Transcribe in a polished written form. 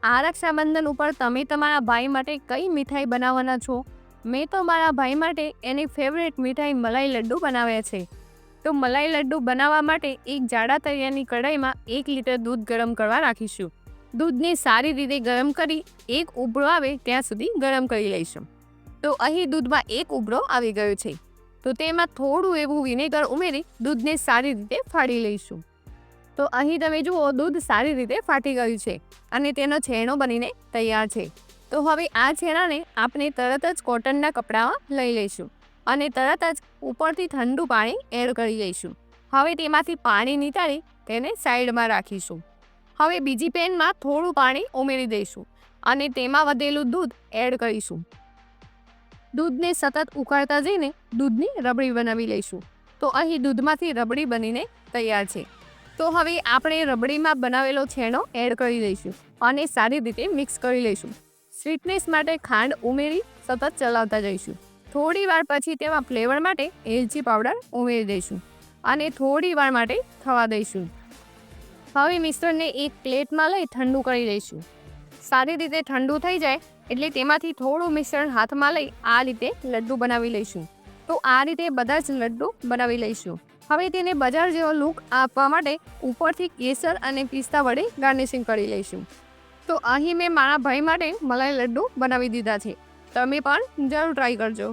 આ રક્ષાબંધન ઉપર તમે તમારા ભાઈ માટે કઈ મીઠાઈ બનાવવાના છો? મેં તો મારા ભાઈ માટે એની ફેવરેટ મીઠાઈ મલાઈ લડ્ડુ બનાવ્યા છે. તો મલાઈ લડ્ડુ બનાવવા માટે એક જાડા તળિયાની કઢાઈમાં 1 લીટર દૂધ ગરમ કરવા રાખીશું. દૂધને સારી રીતે ગરમ કરી એક ઉબળો આવે ત્યાં સુધી ગરમ કરી લઈશું. તો અહીં દૂધમાં એક ઉબળો આવી ગયો છે. તો તેમાં થોડું એવું વિનેગર ઉમેરી દૂધને સારી રીતે ફાડી લઈશું. તો અહીં તમે જુઓ દૂધ સારી રીતે ફાટી ગયું છે અને તેનો છેણો બનીને તૈયાર છે. તો હવે આ છેણાને આપણે તરત જ કોટનના કપડામાં લઈ લઈશું અને તરત જ ઉપરથી ઠંડુ પાણી એડ કરી લઈશું. હવે તેમાંથી પાણી નીકાળી તેને સાઈડમાં રાખીશું. હવે બીજી પેનમાં થોડું પાણી ઉમેરી દઈશું અને તેમાં વધેલું દૂધ એડ કરીશું. દૂધને સતત ઉકાળતા જઈને દૂધની રબડી બનાવી લઈશું. તો અહીં દૂધમાંથી રબડી બનીને તૈયાર છે. તો હવે આપણે રબડીમાં બનાવેલો છેણો એડ કરી દઈશું અને સારી રીતે મિક્સ કરી લઈશું. સ્વીટનેસ માટે ખાંડ ઉમેરી સતત ચલાવતા જઈશું. થોડી વાર પછી તેમાં ફ્લેવર માટે એલચી પાવડર ઉમેરી દઈશું અને થોડી વાર માટે થવા દઈશું. હવે મિશ્રણને એક પ્લેટમાં લઈ ઠંડુ કરી લઈશું. સારી રીતે ઠંડુ થઈ જાય એટલે તેમાંથી થોડું મિશ્રણ હાથમાં લઈ આ રીતે લડ્ડુ બનાવી લઈશું. તો આ રીતે બધા જ લડ્ડુ બનાવી લઈશું. હવે તેને બજાર જેવો લુક આપવા માટે ઉપરથી કેસર અને પિસ્તા વડે ગાર્નિશિંગ કરી લઈશું. તો અહીં મેં મારા ભાઈ માટે મલાઈ લડ્ડુ બનાવી દીધા છે. તમે પણ જરૂર ટ્રાય કરજો.